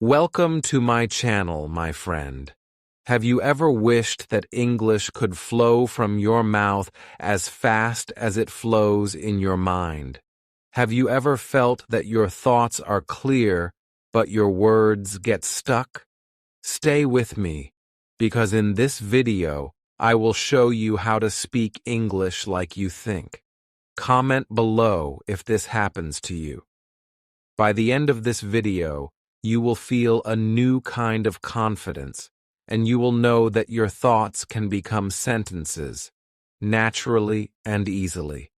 Welcome to my channel, my friend. Have you ever wished that English could flow from your mouth as fast as it flows in your mind? Have you ever felt that your thoughts are clear, but your words get stuck? Stay with me, because in this video, I will show you how to speak English like you think. Comment below if this happens to you. By the end of this video, you will feel a new kind of confidence, and you will know that your thoughts can become sentences, naturally and easily.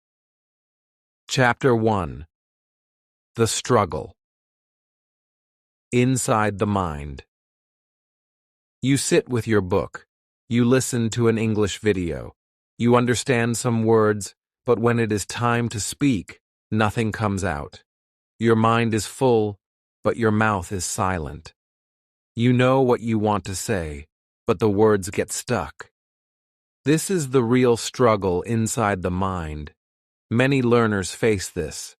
Chapter 1. The Struggle. Inside the Mind. You sit with your book. You listen to an English video. You understand some words, but when it is time to speak, nothing comes out. Your mind is full, but your mouth is silent. You know what you want to say, but the words get stuck. This is the real struggle inside the mind. Many learners face this.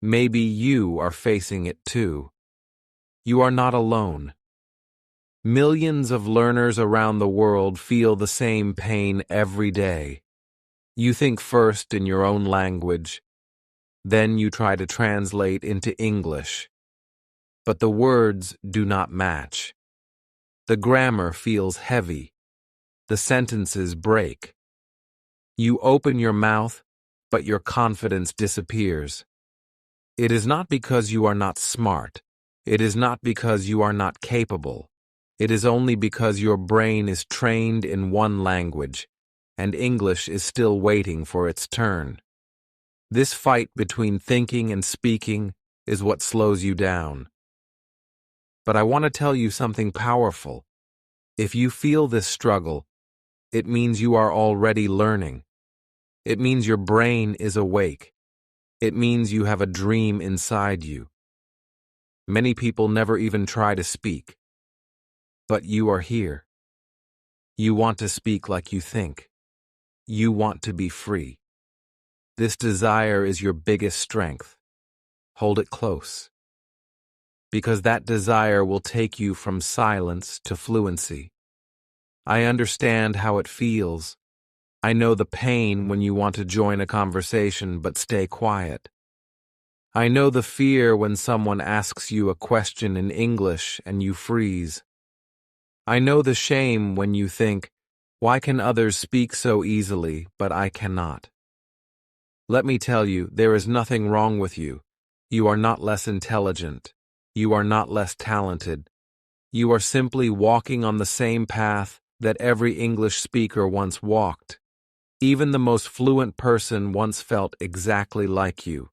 Maybe you are facing it too. You are not alone. Millions of learners around the world feel the same pain every day. You think first in your own language, then you try to translate into English. But the words do not match. The grammar feels heavy. The sentences break. You open your mouth, but your confidence disappears. It is not because you are not smart. It is not because you are not capable. It is only because your brain is trained in one language, and English is still waiting for its turn. This fight between thinking and speaking is what slows you down. But I want to tell you something powerful. If you feel this struggle, it means you are already learning. It means your brain is awake. It means you have a dream inside you. Many people never even try to speak. But you are here. You want to speak like you think. You want to be free. This desire is your biggest strength. Hold it close. Because that desire will take you from silence to fluency. I understand how it feels. I know the pain when you want to join a conversation but stay quiet. I know the fear when someone asks you a question in English and you freeze. I know the shame when you think, why can others speak so easily, but I cannot? Let me tell you, there is nothing wrong with you. You are not less intelligent. You are not less talented. You are simply walking on the same path that every English speaker once walked. Even the most fluent person once felt exactly like you.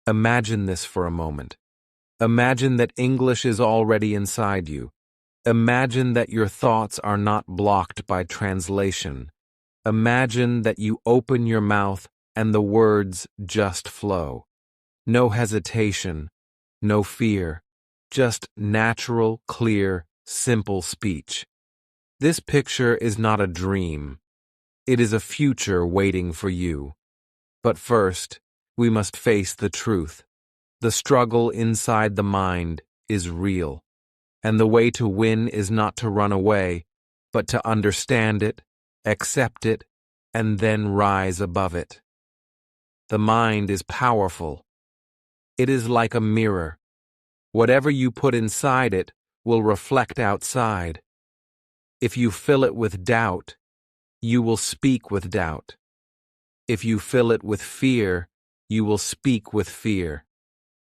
Imagine this for a moment. Imagine that English is already inside you. Imagine that your thoughts are not blocked by translation. Imagine that you open your mouth and the words just flow. No hesitation, no fear, just natural, clear, simple speech. This picture is not a dream. It is a future waiting for you. But first, we must face the truth. The struggle inside the mind is real. And the way to win is not to run away, but to understand it, accept it, and then rise above it. The mind is powerful. It is like a mirror. Whatever you put inside it will reflect outside. If you fill it with doubt, you will speak with doubt. If you fill it with fear, you will speak with fear.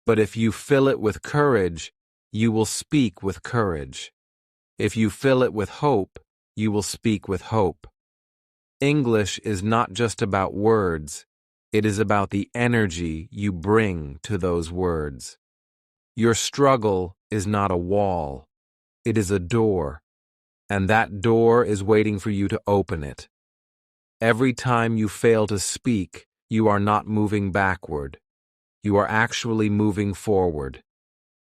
But if you fill it with courage, you will speak with courage. If you fill it with hope, you will speak with hope. English is not just about words. It is about the energy you bring to those words. Your struggle is not a wall. It is a door. And that door is waiting for you to open it. Every time you fail to speak, you are not moving backward. You are actually moving forward.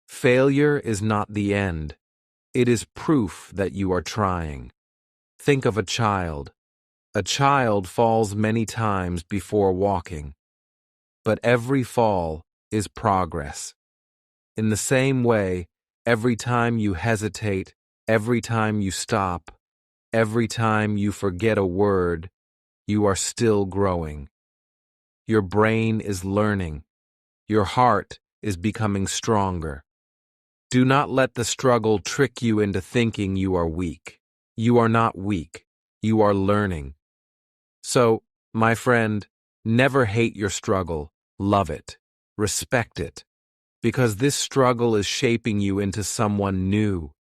Failure is not the end. It is proof that you are trying. Think of a child. A child falls many times before walking. But every fall is progress. In the same way, Every time you hesitate, every time you stop, every time you forget a word, you are still growing. Your brain is learning. Your heart is becoming stronger. Do not let the struggle trick you into thinking you are weak. You are not weak. You are learning. So, my friend, never hate your struggle. Love it. Respect it. Because this struggle is shaping you into someone new.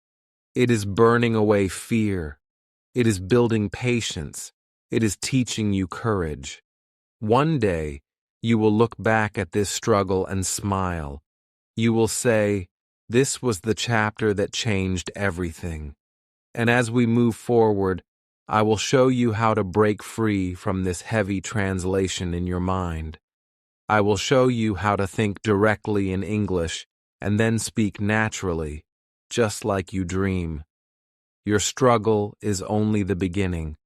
It is burning away fear. It is building patience. It is teaching you courage. One day, you will look back at this struggle and smile. You will say, "This was the chapter that changed everything." And as we move forward, I will show you how to break free from this heavy translation in your mind. I will show you how to think directly in English and then speak naturally, just like you dream. Your struggle is only the beginning.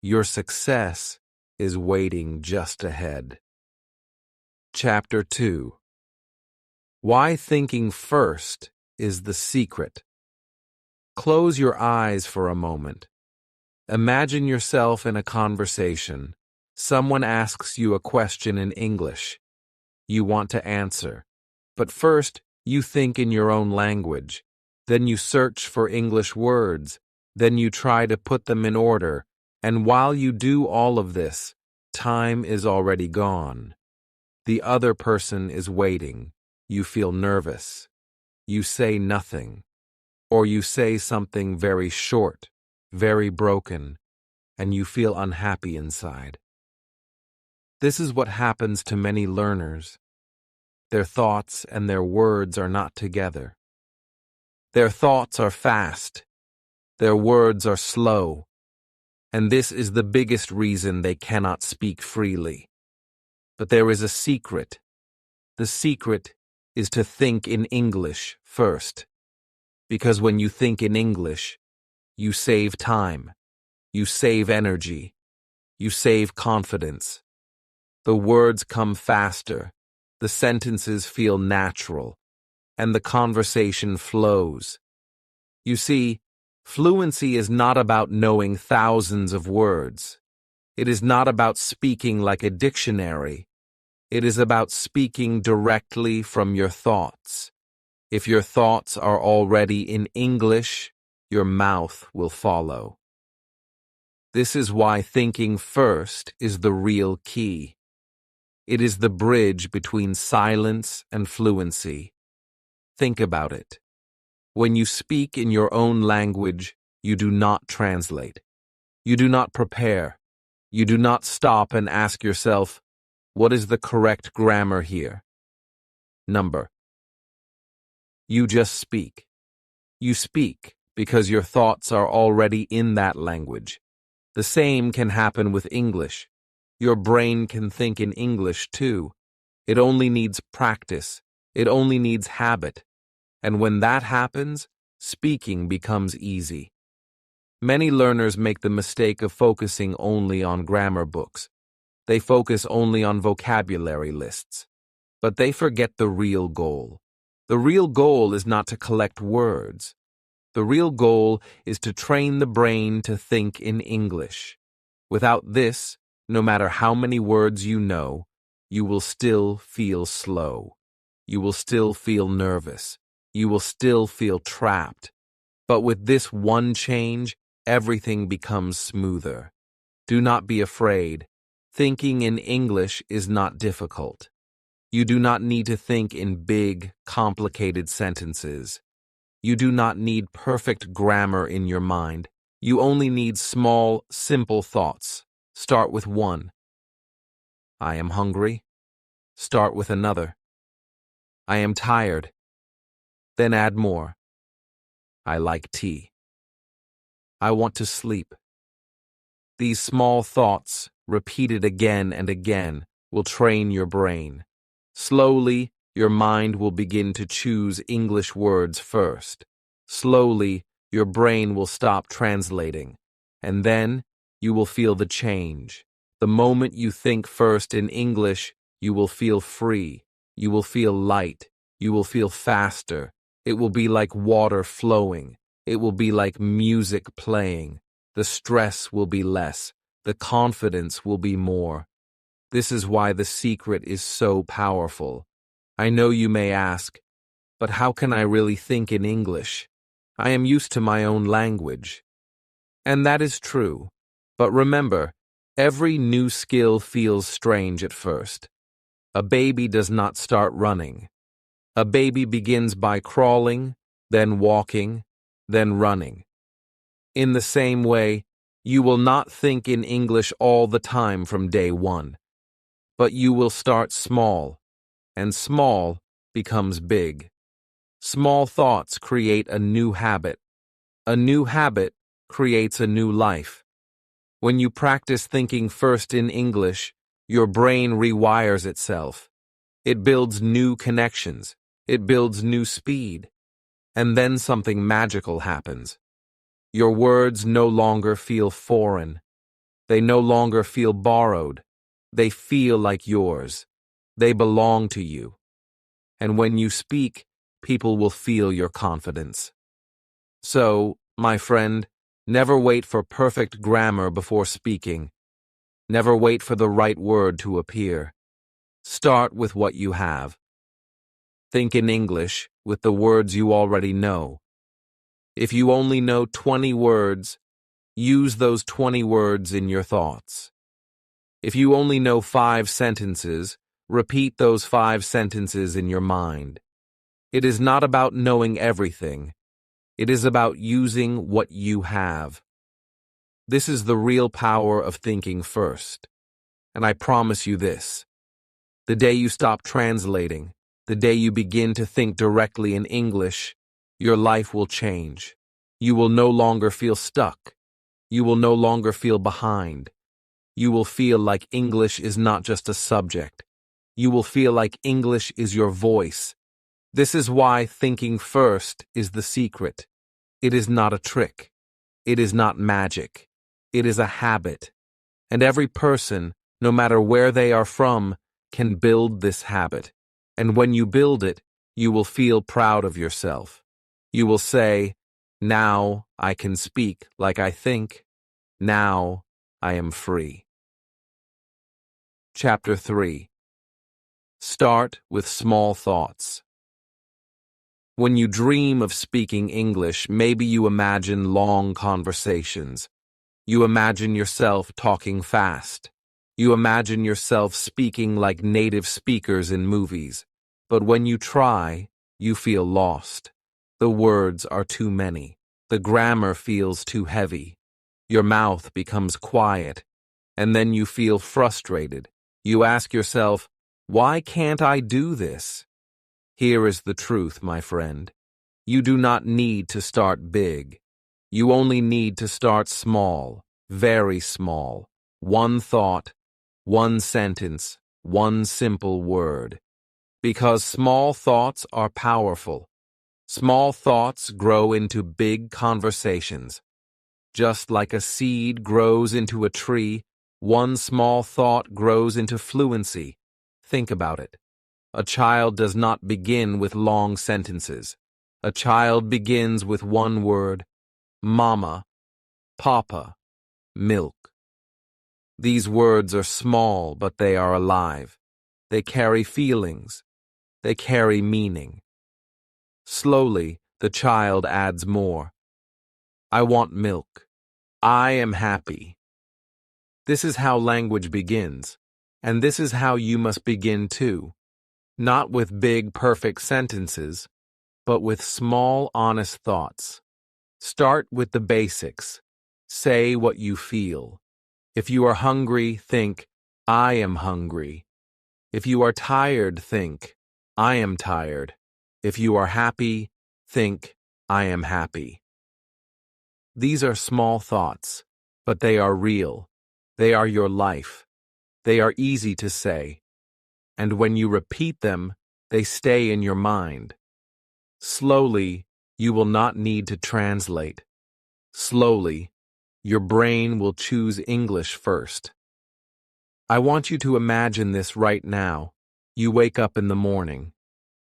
Your success is waiting just ahead. Chapter 2. Why thinking first is the secret. Close your eyes for a moment. Imagine yourself in a conversation. Someone asks you a question in English. You want to answer. But first, you think in your own language. Then you search for English words. Then you try to put them in order. And while you do all of this, time is already gone. The other person is waiting. You feel nervous. You say nothing. Or you say something very short, very broken, and you feel unhappy inside. This is what happens to many learners. Their thoughts and their words are not together. Their thoughts are fast. Their words are slow. And this is the biggest reason they cannot speak freely. But there is a secret. The secret is to think in English first. Because when you think in English, you save time, you save energy, you save confidence. The words come faster, the sentences feel natural, and the conversation flows. You see, fluency is not about knowing thousands of words. It is not about speaking like a dictionary. It is about speaking directly from your thoughts. If your thoughts are already in English, your mouth will follow. This is why thinking first is the real key. It is the bridge between silence and fluency. Think about it. When you speak in your own language, you do not translate. You do not prepare. You do not stop and ask yourself, what is the correct grammar here? Number. You just speak. You speak because your thoughts are already in that language. The same can happen with English. Your brain can think in English too. It only needs practice. It only needs habit. And when that happens, speaking becomes easy. Many learners make the mistake of focusing only on grammar books. They focus only on vocabulary lists. But they forget the real goal. The real goal is not to collect words. The real goal is to train the brain to think in English. Without this, no matter how many words you know, you will still feel slow. You will still feel nervous. You will still feel trapped. But with this one change, everything becomes smoother. Do not be afraid. Thinking in English is not difficult. You do not need to think in big, complicated sentences. You do not need perfect grammar in your mind. You only need small, simple thoughts. Start with one. I am hungry. Start with another. I am tired. Then add more. I like tea. I want to sleep. These small thoughts, repeated again and again, will train your brain. Slowly, your mind will begin to choose English words first. Slowly, your brain will stop translating. And then, you will feel the change. The moment you think first in English, you will feel free. You will feel light. You will feel faster. It will be like water flowing. It will be like music playing. The stress will be less. The confidence will be more. This is why the secret is so powerful. I know you may ask, but how can I really think in English? I am used to my own language. And that is true. But remember, every new skill feels strange at first. A baby does not start running. A baby begins by crawling, then walking, then running. In the same way, you will not think in English all the time from day one. But you will start small, and small becomes big. Small thoughts create a new habit. A new habit creates a new life. When you practice thinking first in English, your brain rewires itself. It builds new connections. It builds new speed. And then something magical happens. Your words no longer feel foreign. They no longer feel borrowed. They feel like yours. They belong to you. And when you speak, people will feel your confidence. So, my friend, never wait for perfect grammar before speaking. Never wait for the right word to appear. Start with what you have. Think in English with the words you already know. If you only know 20 words, use those 20 words in your thoughts. If you only know 5 sentences, repeat those 5 sentences in your mind. It is not about knowing everything. It is about using what you have. This is the real power of thinking first. And I promise you this. The day you stop translating, the day you begin to think directly in English, your life will change. You will no longer feel stuck. You will no longer feel behind. You will feel like English is not just a subject. You will feel like English is your voice. This is why thinking first is the secret. It is not a trick. It is not magic. It is a habit. And every person, no matter where they are from, can build this habit. And when you build it, you will feel proud of yourself. You will say, now I can speak like I think. Now I am free. Chapter 3. Start with small thoughts. When you dream of speaking English, maybe you imagine long conversations. You imagine yourself talking fast. You imagine yourself speaking like native speakers in movies. But when you try, you feel lost. The words are too many. The grammar feels too heavy. Your mouth becomes quiet. And then you feel frustrated. You ask yourself, why can't I do this? Here is the truth, my friend. You do not need to start big. You only need to start small, very small. One thought, one sentence, one simple word. Because small thoughts are powerful. Small thoughts grow into big conversations. Just like a seed grows into a tree, one small thought grows into fluency. Think about it. A child does not begin with long sentences. A child begins with one word, mama, papa, milk. These words are small, but they are alive. They carry feelings. They carry meaning. Slowly, the child adds more. I want milk. I am happy. This is how language begins, and this is how you must begin too. Not with big, perfect sentences, but with small, honest thoughts. Start with the basics. Say what you feel. If you are hungry, think, I am hungry. If you are tired, think, I am tired. If you are happy, think, I am happy. These are small thoughts, but they are real. They are your life. They are easy to say. And when you repeat them, they stay in your mind. Slowly, you will not need to translate. Slowly, your brain will choose English first. I want you to imagine this right now. You wake up in the morning.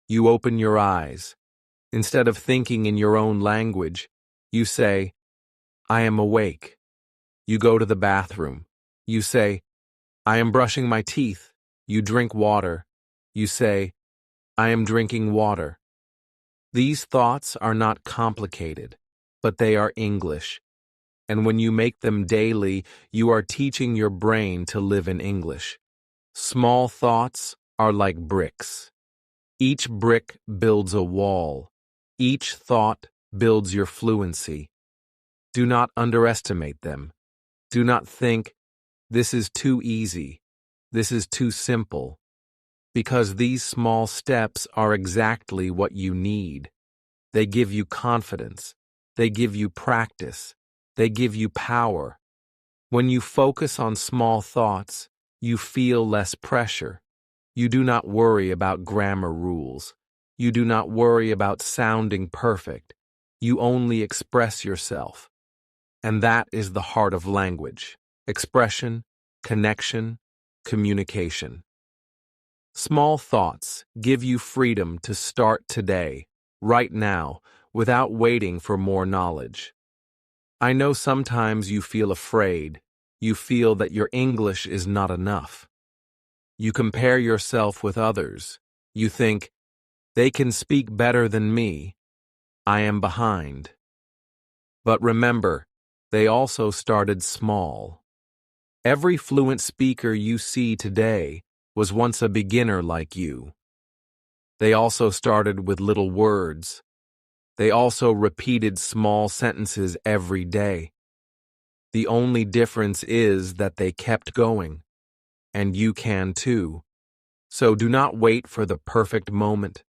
You open your eyes. Instead of thinking in your own language, you say, I am awake. You go to the bathroom. You say, I am brushing my teeth. You drink water. You say, I am drinking water. These thoughts are not complicated, but they are English. And when you make them daily, you are teaching your brain to live in English. Small thoughts are like bricks. Each brick builds a wall. Each thought builds your fluency. Do not underestimate them. Do not think, this is too easy. This is too simple. Because these small steps are exactly what you need. They give you confidence. They give you practice. They give you power. When you focus on small thoughts, you feel less pressure. You do not worry about grammar rules. You do not worry about sounding perfect. You only express yourself. And that is the heart of language: expression, connection, communication. Small thoughts give you freedom to start today, right now, without waiting for more knowledge. I know sometimes you feel afraid. You feel that your English is not enough. You compare yourself with others. You think, they can speak better than me. I am behind. But remember, they also started small. Every fluent speaker you see today was once a beginner like you. They also started with little words. They also repeated small sentences every day. The only difference is that they kept going. And you can too. So do not wait for the perfect moment.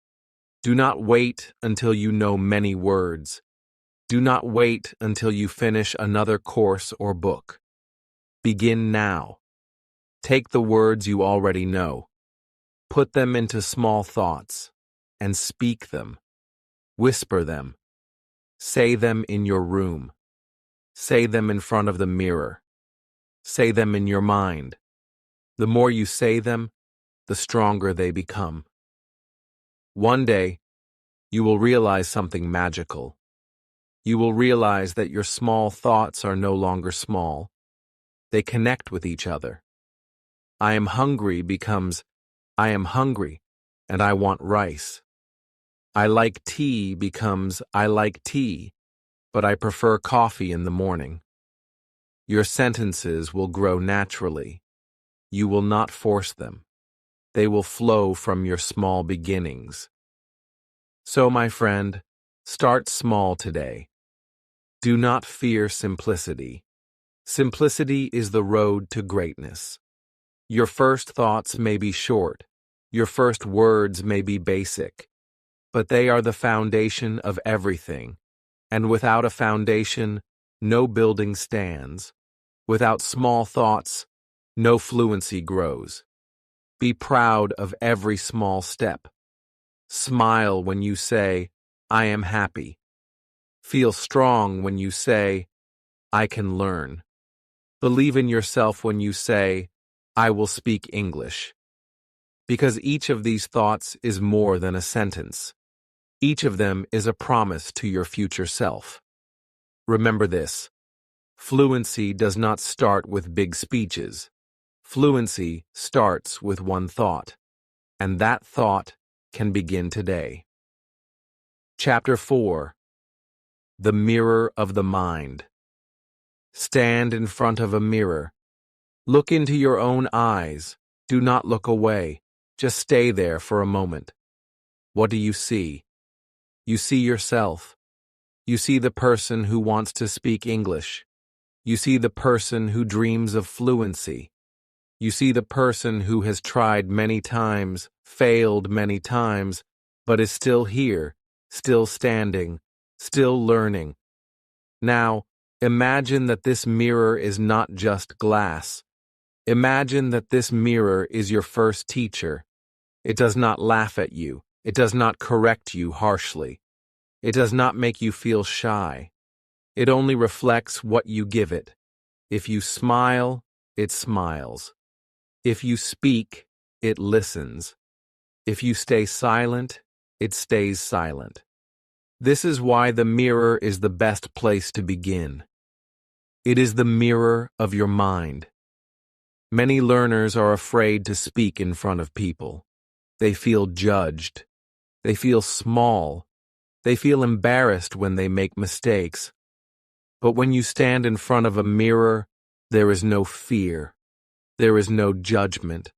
Do not wait until you know many words. Do not wait until you finish another course or book. Begin now. Take the words you already know. Put them into small thoughts and speak them. Whisper them. Say them in your room. Say them in front of the mirror. Say them in your mind. The more you say them, the stronger they become. One day, you will realize something magical. You will realize that your small thoughts are no longer small. They connect with each other. I am hungry becomes I am hungry and I want rice. I like tea becomes I like tea, but I prefer coffee in the morning. Your sentences will grow naturally. You will not force them. They will flow from your small beginnings. So, my friend, start small today. Do not fear simplicity. Simplicity is the road to greatness. Your first thoughts may be short. Your first words may be basic. But they are the foundation of everything. And without a foundation, no building stands. Without small thoughts, no fluency grows. Be proud of every small step. Smile when you say, I am happy. Feel strong when you say, I can learn. Believe in yourself when you say, I will speak English. Because each of these thoughts is more than a sentence. Each of them is a promise to your future self. Remember this: fluency does not start with big speeches. Fluency starts with one thought, and that thought can begin today. Chapter 4: The Mirror of the Mind. Stand in front of a mirror. Look into your own eyes. Do not look away. Just stay there for a moment. What do you see? You see yourself. You see the person who wants to speak English. You see the person who dreams of fluency. You see the person who has tried many times, failed many times, but is still here, still standing, still learning. Now, imagine that this mirror is not just glass. Imagine that this mirror is your first teacher. It does not laugh at you. It does not correct you harshly. It does not make you feel shy. It only reflects what you give it. If you smile, it smiles. If you speak, it listens. If you stay silent, it stays silent. This is why the mirror is the best place to begin. It is the mirror of your mind. Many learners are afraid to speak in front of people. They feel judged. They feel small. They feel embarrassed when they make mistakes. But when you stand in front of a mirror, there is no fear. There is no judgment.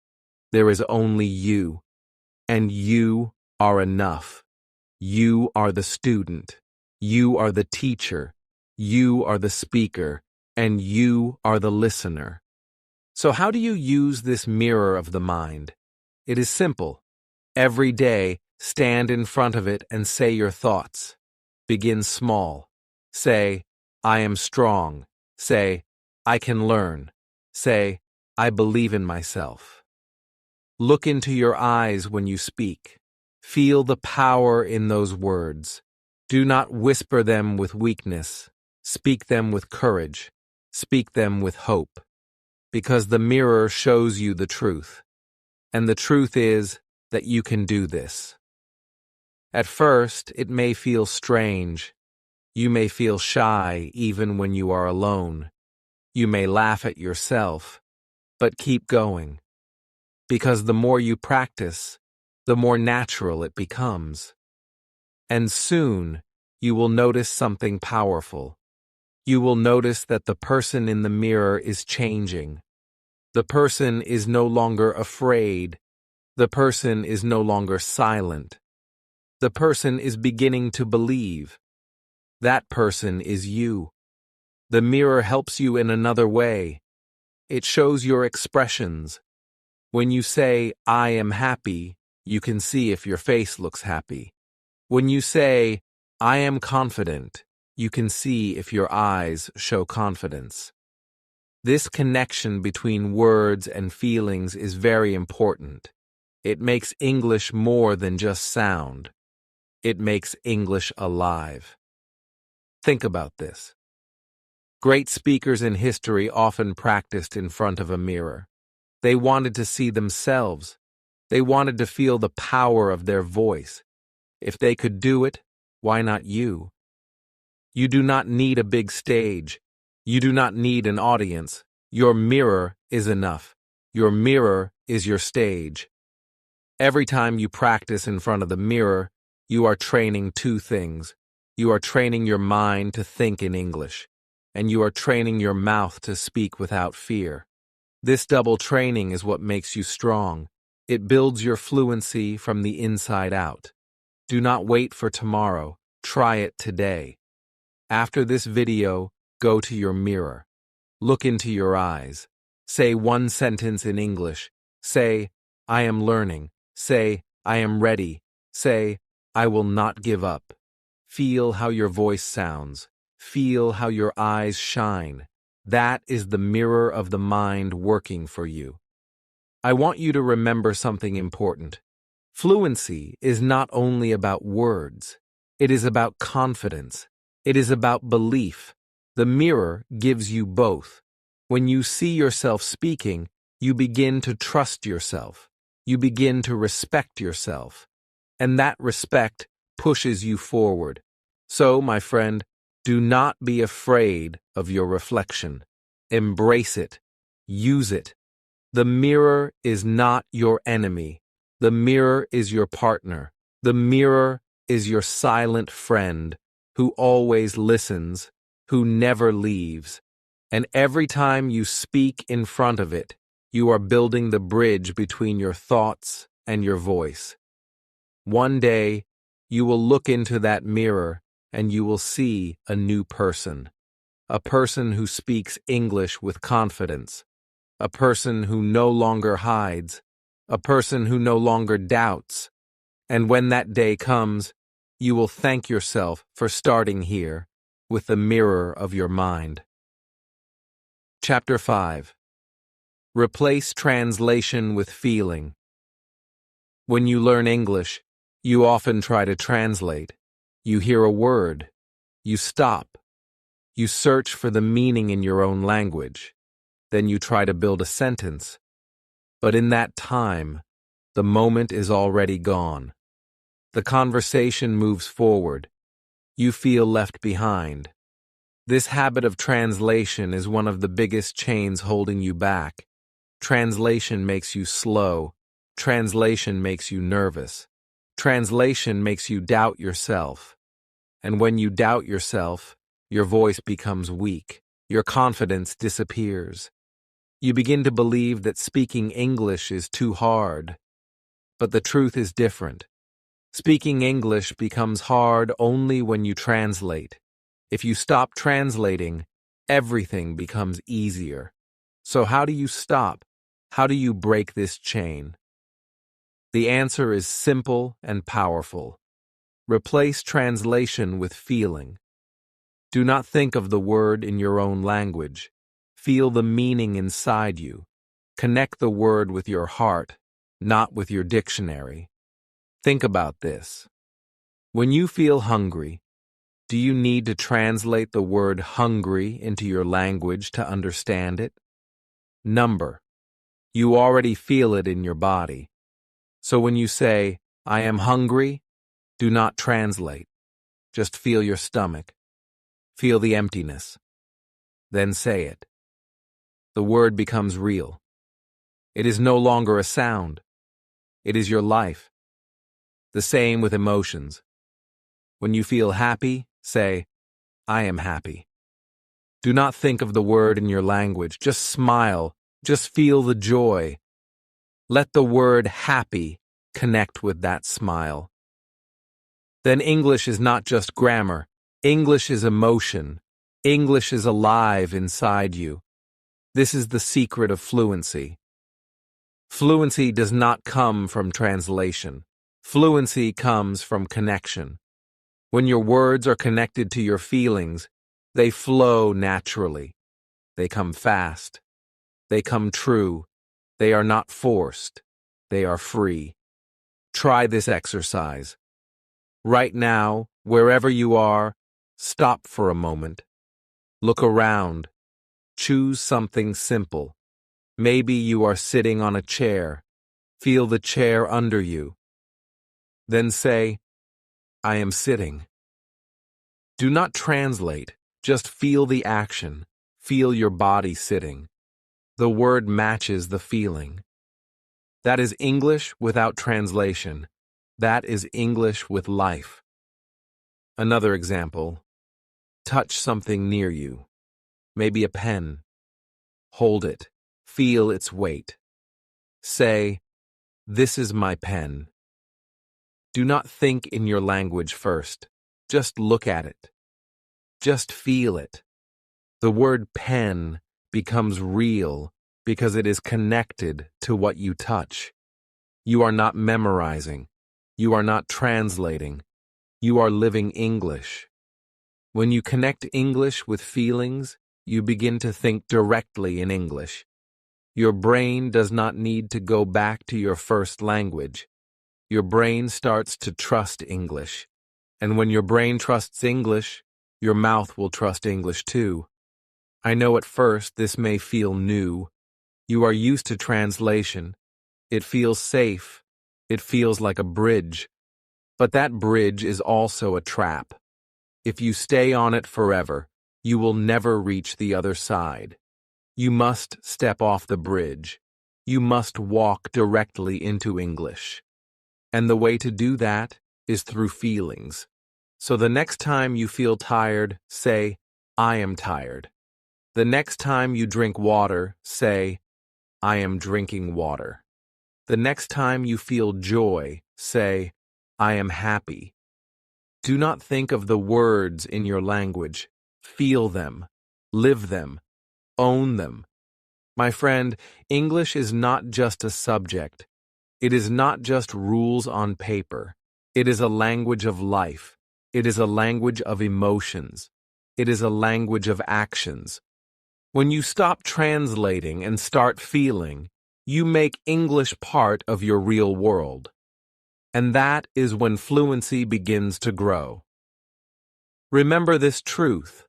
There is only you. And you are enough. You are the student. You are the teacher. You are the speaker. And you are the listener. So how do you use this mirror of the mind? It is simple. Every day, stand in front of it and say your thoughts. Begin small. Say, I am strong. Say, I can learn. Say, I believe in myself. Look into your eyes when you speak. Feel the power in those words. Do not whisper them with weakness. Speak them with courage. Speak them with hope. Because the mirror shows you the truth. And the truth is that you can do this. At first, it may feel strange. You may feel shy even when you are alone. You may laugh at yourself, but keep going. Because the more you practice, the more natural it becomes. And soon, you will notice something powerful. You will notice that the person in the mirror is changing. The person is no longer afraid. The person is no longer silent. The person is beginning to believe. That person is you. The mirror helps you in another way. It shows your expressions. When you say, I am happy, you can see if your face looks happy. When you say, I am confident, you can see if your eyes show confidence. This connection between words and feelings is very important. It makes English more than just sound. It makes English alive. Think about this. Great speakers in history often practiced in front of a mirror. They wanted to see themselves. They wanted to feel the power of their voice. If they could do it, why not you? You do not need a big stage. You do not need an audience. Your mirror is enough. Your mirror is your stage. Every time you practice in front of the mirror, you are training two things. You are training your mind to think in English, and you are training your mouth to speak without fear. This double training is what makes you strong. It builds your fluency from the inside out. Do not wait for tomorrow. Try it today. After this video, go to your mirror. Look into your eyes. Say one sentence in English. Say, I am learning. Say, I am ready. Say, I will not give up. Feel how your voice sounds. Feel how your eyes shine. That is the mirror of the mind working for you. I want you to remember something important. Fluency is not only about words. It is about confidence. It is about belief. The mirror gives you both. When you see yourself speaking, you begin to trust yourself. You begin to respect yourself. And that respect pushes you forward. So, my friend, do not be afraid of your reflection. Embrace it. Use it. The mirror is not your enemy. The mirror is your partner. The mirror is your silent friend who always listens, who never leaves. And every time you speak in front of it, you are building the bridge between your thoughts and your voice. One day, you will look into that mirror and you will see a new person. A person who speaks English with confidence. A person who no longer hides. A person who no longer doubts. And when that day comes, you will thank yourself for starting here with the mirror of your mind. Chapter 5. Replace translation with feeling. When you learn English, you often try to translate. You hear a word. You stop. You search for the meaning in your own language. Then you try to build a sentence. But in that time, the moment is already gone. The conversation moves forward. You feel left behind. This habit of translation is one of the biggest chains holding you back. Translation makes you slow. Translation makes you nervous. Translation makes you doubt yourself. And when you doubt yourself, your voice becomes weak. Your confidence disappears. You begin to believe that speaking English is too hard. But the truth is different. Speaking English becomes hard only when you translate. If you stop translating, everything becomes easier. So how do you stop? How do you break this chain? The answer is simple and powerful. Replace translation with feeling. Do not think of the word in your own language. Feel the meaning inside you. Connect the word with your heart, not with your dictionary. Think about this. When you feel hungry, do you need to translate the word hungry into your language to understand it? Number. You already feel it in your body. So when you say, I am hungry, do not translate. Just feel your stomach. Feel the emptiness. Then say it. The word becomes real. It is no longer a sound. It is your life. The same with emotions. When you feel happy, say, I am happy. Do not think of the word in your language. Just smile. Just feel the joy. Let the word happy connect with that smile. Then English is not just grammar. English is emotion. English is alive inside you. This is the secret of fluency. Fluency does not come from translation. Fluency comes from connection. When your words are connected to your feelings, they flow naturally. They come fast. They come true. They are not forced. They are free. Try this exercise. Right now, wherever you are, stop for a moment. Look around. Choose something simple. Maybe you are sitting on a chair. Feel the chair under you. Then say, I am sitting. Do not translate. Just feel the action. Feel your body sitting. The word matches the feeling. That is English without translation. That is English with life. Another example. Touch something near you. Maybe a pen. Hold it. Feel its weight. Say, this is my pen. Do not think in your language first. Just look at it. Just feel it. The word pen becomes real because it is connected to what you touch. You are not memorizing. You are not translating. You are living English. When you connect English with feelings, you begin to think directly in English. Your brain does not need to go back to your first language. Your brain starts to trust English. And when your brain trusts English, your mouth will trust English too. I know at first this may feel new. You are used to translation. It feels safe. It feels like a bridge. But that bridge is also a trap. If you stay on it forever, you will never reach the other side. You must step off the bridge. You must walk directly into English. And the way to do that is through feelings. So the next time you feel tired, say, I am tired. The next time you drink water, say, I am drinking water. The next time you feel joy, say, I am happy. Do not think of the words in your language. Feel them. Live them. Own them. My friend, English is not just a subject. It is not just rules on paper. It is a language of life. It is a language of emotions. It is a language of actions. When you stop translating and start feeling, you make English part of your real world. And that is when fluency begins to grow. Remember this truth.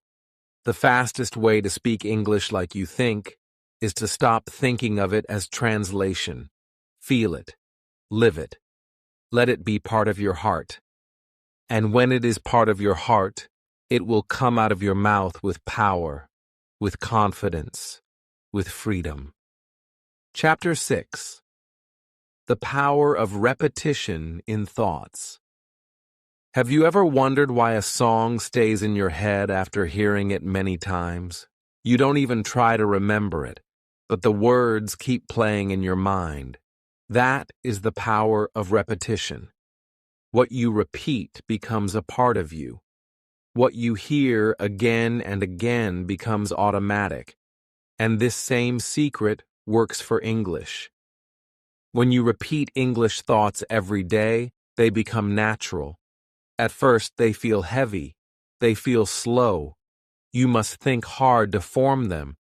The fastest way to speak English like you think is to stop thinking of it as translation. Feel it. Live it. Let it be part of your heart. And when it is part of your heart, it will come out of your mouth with power, with confidence, with freedom. Chapter 6. The Power of Repetition in Thoughts. Have you ever wondered why a song stays in your head after hearing it many times? You don't even try to remember it, but the words keep playing in your mind. That is the power of repetition. What you repeat becomes a part of you. What you hear again and again becomes automatic. And this same secret works for English. When you repeat English thoughts every day, they become natural. At first, they feel heavy. They feel slow. You must think hard to form them.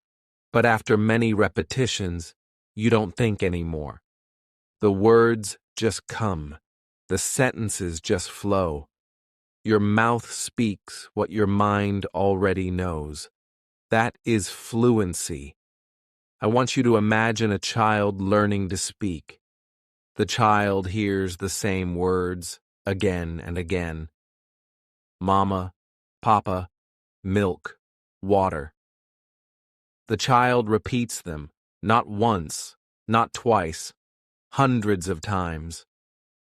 But after many repetitions, you don't think anymore. The words just come. The sentences just flow. Your mouth speaks what your mind already knows. That is fluency. I want you to imagine a child learning to speak. The child hears the same words again and again. Mama, Papa, milk, water. The child repeats them, not once, not twice, hundreds of times.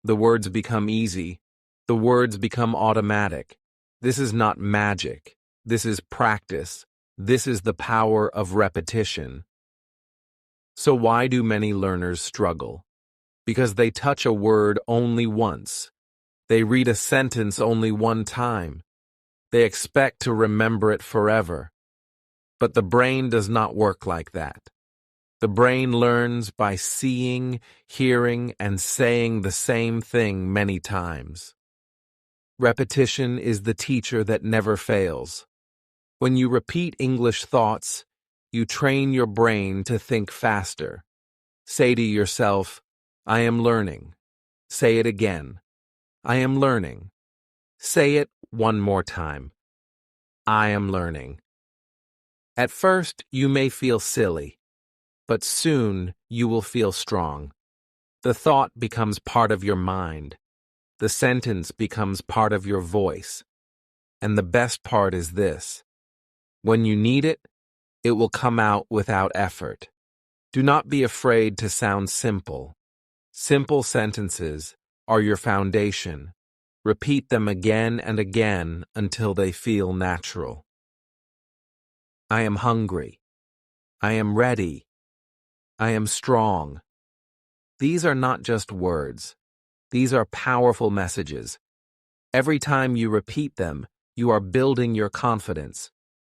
The words become easy. The words become automatic. This is not magic. This is practice. This is the power of repetition. So why do many learners struggle? Because they touch a word only once. They read a sentence only one time. They expect to remember it forever. But the brain does not work like that. The brain learns by seeing, hearing, and saying the same thing many times. Repetition is the teacher that never fails. When you repeat English thoughts, you train your brain to think faster. Say to yourself, I am learning. Say it again. I am learning. Say it one more time. I am learning. At first, you may feel silly, but soon you will feel strong. The thought becomes part of your mind. The sentence becomes part of your voice. And the best part is this. When you need it, it will come out without effort. Do not be afraid to sound simple. Simple sentences are your foundation. Repeat them again and again until they feel natural. I am hungry. I am ready. I am strong. These are not just words. These are powerful messages. Every time you repeat them, you are building your confidence.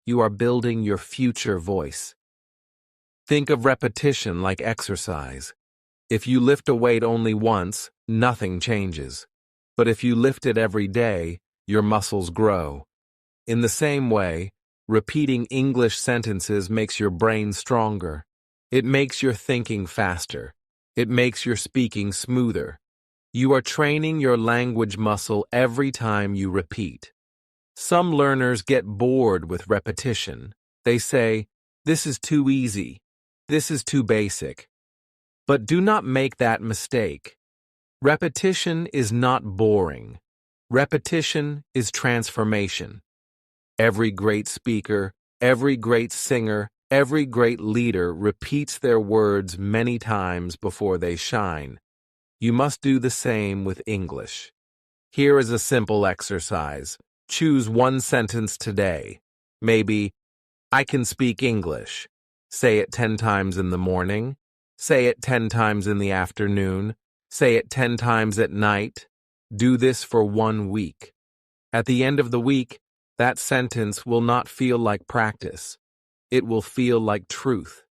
You are building your future voice. Think of repetition like exercise. If you lift a weight only once, nothing changes. But if you lift it every day, your muscles grow. In the same way, repeating English sentences makes your brain stronger. It makes your thinking faster. It makes your speaking smoother. You are training your language muscle every time you repeat. Some learners get bored with repetition. They say, this is too easy. This is too basic. But do not make that mistake. Repetition is not boring. Repetition is transformation. Every great speaker, every great singer, every great leader repeats their words many times before they shine. You must do the same with English. Here is a simple exercise. Choose one sentence today. Maybe, I can speak English. Say it 10 times in the morning. Say it 10 times in the afternoon. Say it 10 times at night. Do this for 1 week. At the end of the week, that sentence will not feel like practice. It will feel like truth.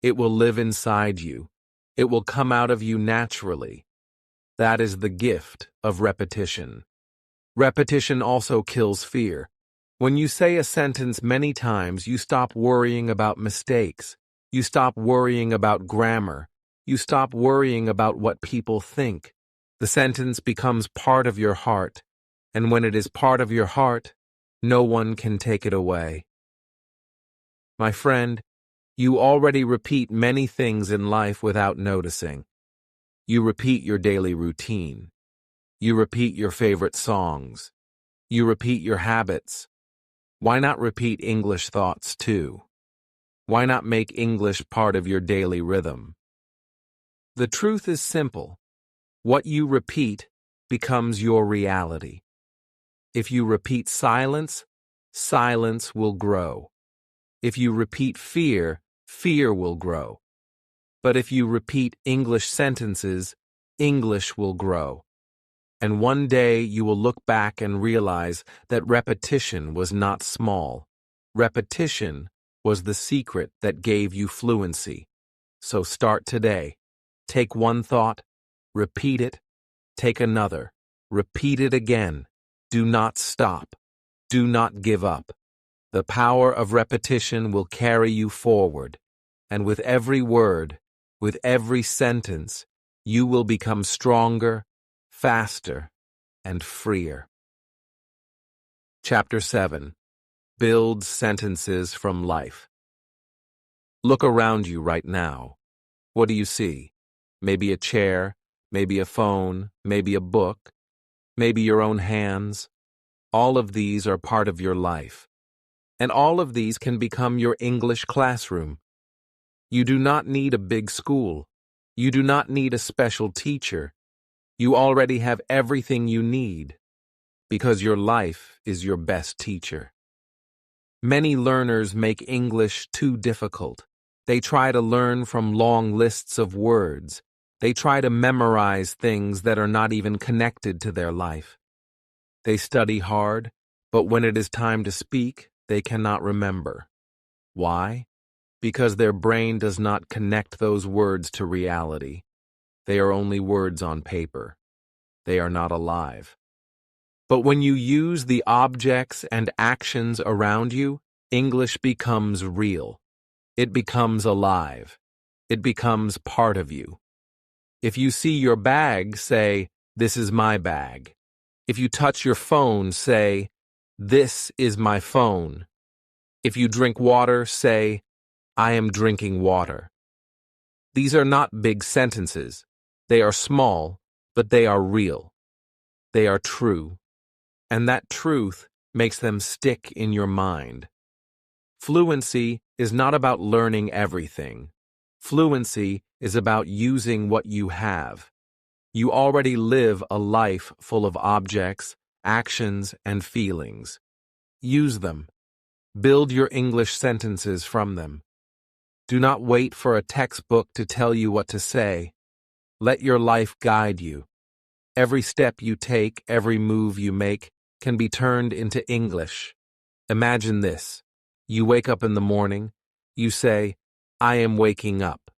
It will live inside you. It will come out of you naturally. That is the gift of repetition. Repetition also kills fear. When you say a sentence many times, you stop worrying about mistakes. You stop worrying about grammar. You stop worrying about what people think. The sentence becomes part of your heart, and when it is part of your heart, no one can take it away. My friend, you already repeat many things in life without noticing. You repeat your daily routine. You repeat your favorite songs. You repeat your habits. Why not repeat English thoughts too? Why not make English part of your daily rhythm? The truth is simple. What you repeat becomes your reality. If you repeat silence, silence will grow. If you repeat fear, fear will grow. But if you repeat English sentences, English will grow. And one day you will look back and realize that repetition was not small. Repetition was the secret that gave you fluency. So start today. Take one thought, repeat it, take another, repeat it again. Do not stop. Do not give up. The power of repetition will carry you forward. And with every word, with every sentence, you will become stronger, faster, and freer. Chapter 7. Build sentences from life. Look around you right now. What do you see? Maybe a chair, maybe a phone, maybe a book, maybe your own hands. All of these are part of your life. And all of these can become your English classroom. You do not need a big school. You do not need a special teacher. You already have everything you need, because your life is your best teacher. Many learners make English too difficult. They try to learn from long lists of words. They try to memorize things that are not even connected to their life. They study hard, but when it is time to speak, they cannot remember. Why? Because their brain does not connect those words to reality. They are only words on paper. They are not alive. But when you use the objects and actions around you, English becomes real. It becomes alive. It becomes part of you. If you see your bag, say, "This is my bag." If you touch your phone, say, "This is my phone." If you drink water, say, "I am drinking water." These are not big sentences. They are small, but they are real. They are true. And that truth makes them stick in your mind. Fluency is not about learning everything. Fluency is about using what you have. You already live a life full of objects, actions, and feelings. Use them. Build your English sentences from them. Do not wait for a textbook to tell you what to say. Let your life guide you. Every step you take, every move you make, can be turned into English. Imagine this. You wake up in the morning. You say, "I am waking up."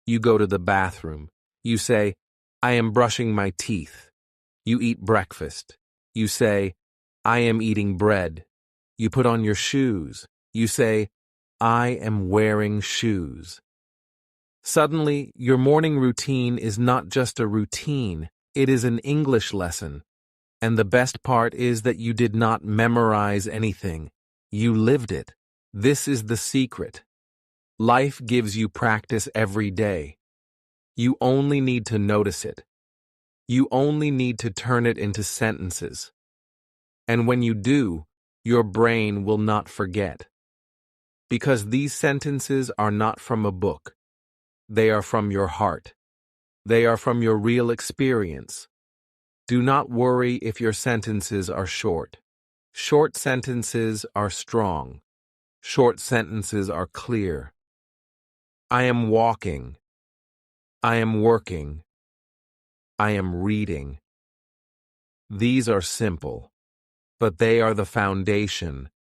You go to the bathroom. You say, "I am brushing my teeth." You eat breakfast. You say, "I am eating bread." You put on your shoes. You say, "I am wearing shoes." Suddenly, your morning routine is not just a routine, it is an English lesson. And the best part is that you did not memorize anything. You lived it. This is the secret. Life gives you practice every day. You only need to notice it. You only need to turn it into sentences. And when you do, your brain will not forget. Because these sentences are not from a book. They are from your heart. They are from your real experience. Do not worry if your sentences are short. Short sentences are strong. Short sentences are clear. I am walking. I am working. I am reading. These are simple, but they are the foundation,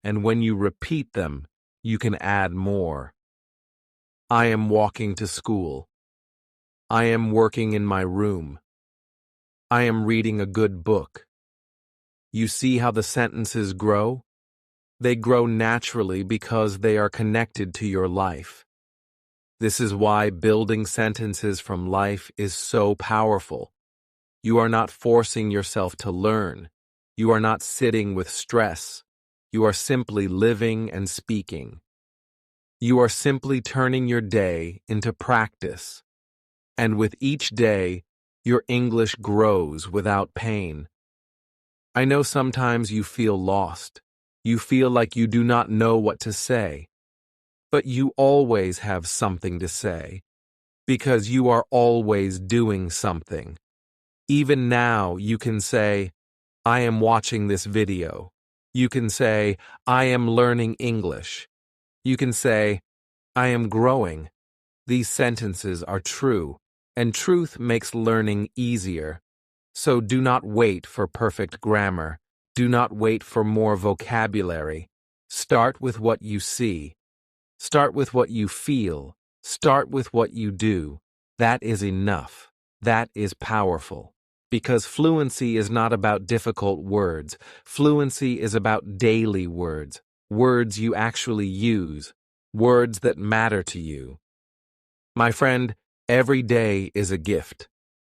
and when you repeat them, you can add more. I am walking to school. I am working in my room. I am reading a good book. You see how the sentences grow? They grow naturally because they are connected to your life. This is why building sentences from life is so powerful. You are not forcing yourself to learn. You are not sitting with stress. You are simply living and speaking. You are simply turning your day into practice. And with each day, your English grows without pain. I know sometimes you feel lost. You feel like you do not know what to say. But you always have something to say, because you are always doing something. Even now, you can say, I am watching this video. You can say, I am learning English. You can say, I am growing. These sentences are true, and truth makes learning easier. So do not wait for perfect grammar. Do not wait for more vocabulary. Start with what you see. Start with what you feel. Start with what you do. That is enough. That is powerful. Because fluency is not about difficult words. Fluency is about daily words. Words you actually use. Words that matter to you. My friend, every day is a gift.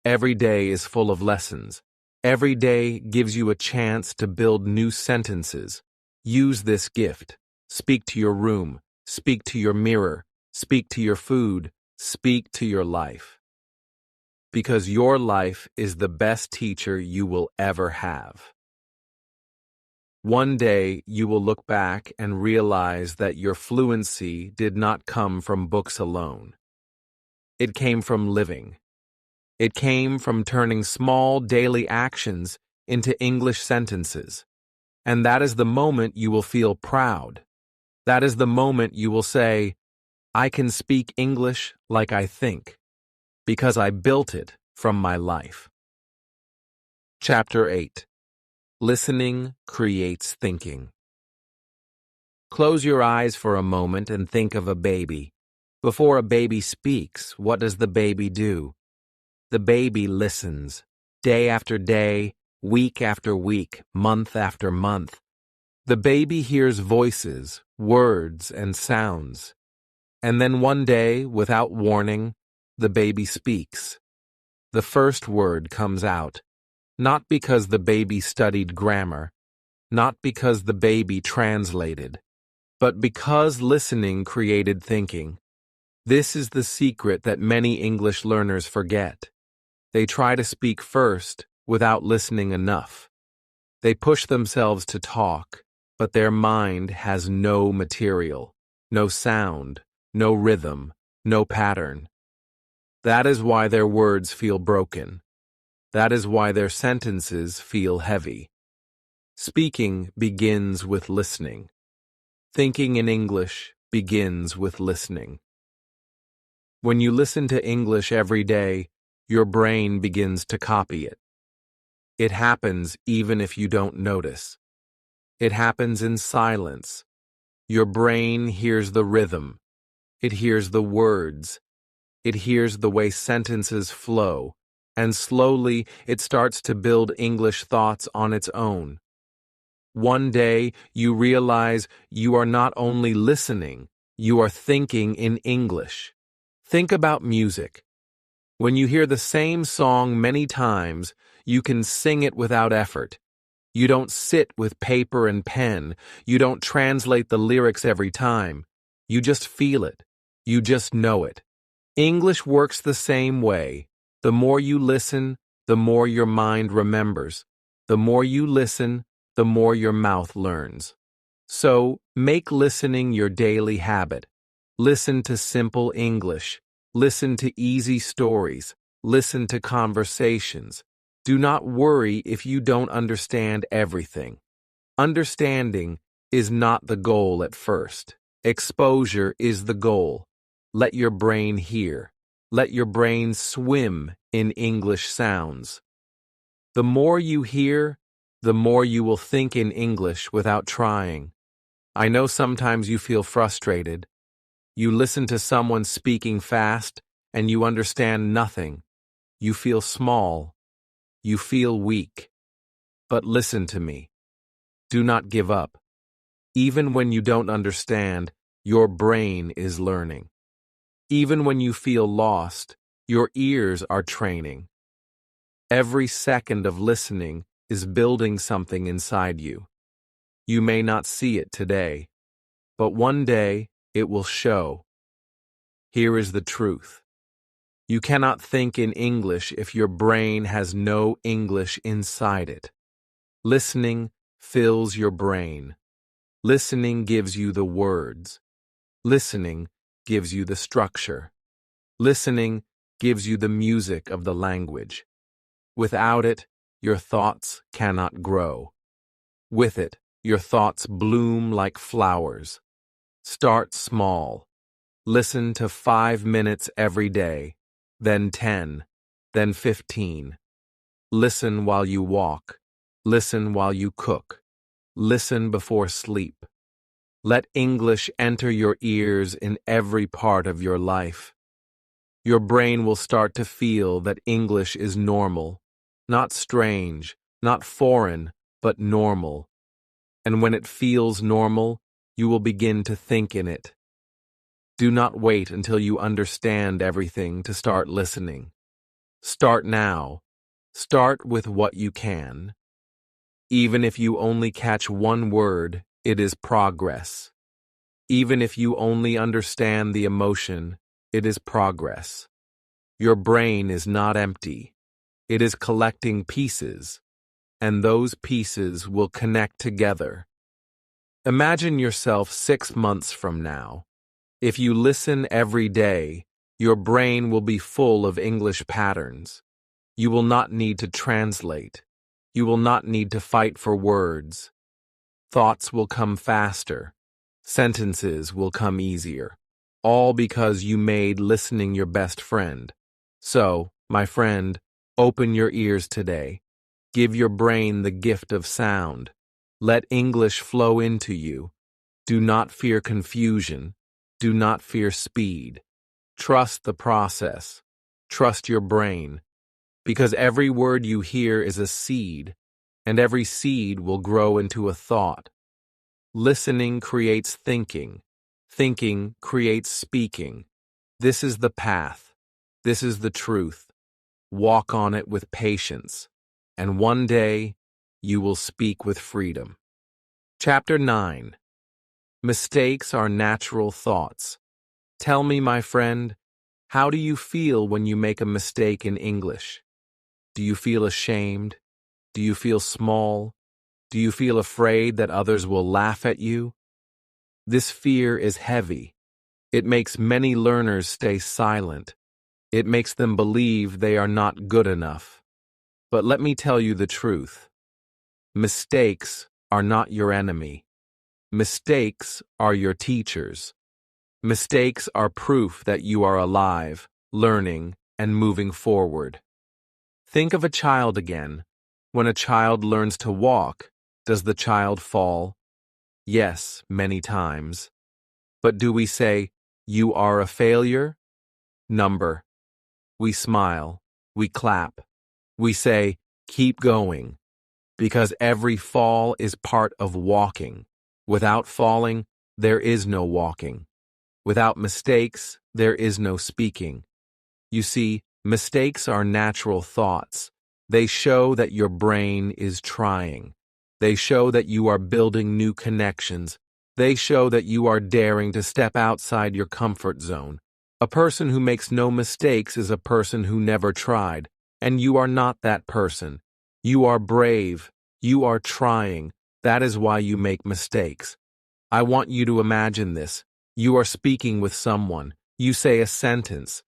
Every day is full of lessons. Every day gives you a chance to build new sentences. Use this gift. Speak to your room. Speak to your mirror. Speak to your food. Speak to your life. Because your life is the best teacher you will ever have. One day you will look back and realize that your fluency did not come from books alone. It came from living. It came from turning small daily actions into English sentences. And that is the moment you will feel proud. That is the moment you will say, I can speak English like I think, because I built it from my life. Chapter 8. Listening creates thinking. Close your eyes for a moment and think of a baby. Before a baby speaks, what does the baby do? The baby listens. Day after day, week after week, month after month. The baby hears voices, words, and sounds. And then one day, without warning, the baby speaks. The first word comes out, not because the baby studied grammar, not because the baby translated, but because listening created thinking. This is the secret that many English learners forget. They try to speak first without listening enough. They push themselves to talk, but their mind has no material, no sound, no rhythm, no pattern. That is why their words feel broken. That is why their sentences feel heavy. Speaking begins with listening. Thinking in English begins with listening. When you listen to English every day, your brain begins to copy it. It happens even if you don't notice. It happens in silence. Your brain hears the rhythm. It hears the words. It hears the way sentences flow, and slowly it starts to build English thoughts on its own. One day you realize you are not only listening, you are thinking in English. Think about music. When you hear the same song many times, you can sing it without effort. You don't sit with paper and pen. You don't translate the lyrics every time. You just feel it. You just know it. English works the same way. The more you listen, the more your mind remembers. The more you listen, the more your mouth learns. So, make listening your daily habit. Listen to simple English. Listen to easy stories. Listen to conversations. Do not worry if you don't understand everything. Understanding is not the goal at first. Exposure is the goal. Let your brain hear. Let your brain swim in English sounds. The more you hear, the more you will think in English without trying. I know sometimes you feel frustrated. You listen to someone speaking fast and you understand nothing. You feel small. You feel weak. But listen to me. Do not give up. Even when you don't understand, your brain is learning. Even when you feel lost, your ears are training. Every second of listening is building something inside you. You may not see it today, but one day it will show. Here is the truth. You cannot think in English if your brain has no English inside it. Listening fills your brain. Listening gives you the words. Listening gives you the structure. Listening gives you the music of the language. Without it, your thoughts cannot grow. With it, your thoughts bloom like flowers. Start small. Listen to 5 minutes every day, then 10, then 15. Listen while you walk. Listen while you cook. Listen before sleep. Let English enter your ears in every part of your life. Your brain will start to feel that English is normal, not strange, not foreign, but normal. And when it feels normal, you will begin to think in it. Do not wait until you understand everything to start listening. Start now. Start with what you can. Even if you only catch one word, it is progress. Even if you only understand the emotion, it is progress. Your brain is not empty. It is collecting pieces, and those pieces will connect together. Imagine yourself 6 months from now. If you listen every day, your brain will be full of English patterns. You will not need to translate. You will not need to fight for words. Thoughts will come faster. Sentences will come easier. All because you made listening your best friend. So, my friend, open your ears today. Give your brain the gift of sound. Let English flow into you. Do not fear confusion. Do not fear speed. Trust the process. Trust your brain. Because every word you hear is a seed, and every seed will grow into a thought. Listening creates thinking. Thinking creates speaking. This is the path. This is the truth. Walk on it with patience, and one day you will speak with freedom. Chapter 9. Mistakes are natural thoughts. Tell me, my friend, how do you feel when you make a mistake in English? Do you feel ashamed? Do you feel small? Do you feel afraid that others will laugh at you? This fear is heavy. It makes many learners stay silent. It makes them believe they are not good enough. But let me tell you the truth. Mistakes are not your enemy. Mistakes are your teachers. Mistakes are proof that you are alive, learning, and moving forward. Think of a child again. When a child learns to walk, does the child fall? Yes, many times. But do we say, "You are a failure"? Number. We smile. We clap. We say, "Keep going." Because every fall is part of walking. Without falling, there is no walking. Without mistakes, there is no speaking. You see, mistakes are natural thoughts. They show that your brain is trying. They show that you are building new connections. They show that you are daring to step outside your comfort zone. A person who makes no mistakes is a person who never tried, and you are not that person. You are brave. You are trying. That is why you make mistakes. I want you to imagine this. You are speaking with someone. You say a sentence.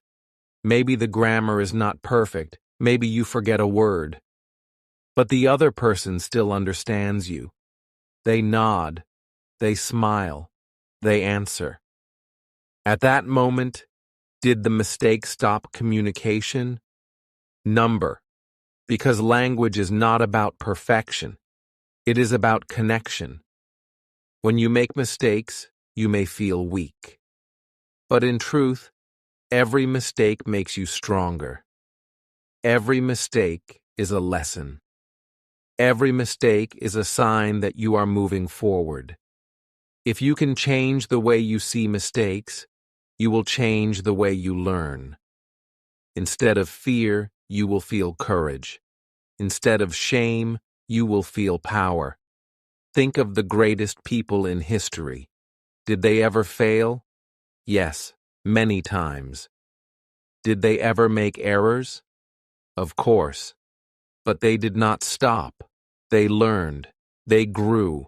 Maybe the grammar is not perfect. Maybe you forget a word. But the other person still understands you. They nod. They smile. They answer. At that moment, did the mistake stop communication? Number. Because language is not about perfection. It is about connection. When you make mistakes, you may feel weak. But in truth, every mistake makes you stronger. Every mistake is a lesson. Every mistake is a sign that you are moving forward. If you can change the way you see mistakes, you will change the way you learn. Instead of fear, you will feel courage. Instead of shame, you will feel power. Think of the greatest people in history. Did they ever fail? Yes, many times. Did they ever make errors? Of course. But they did not stop. They learned. They grew.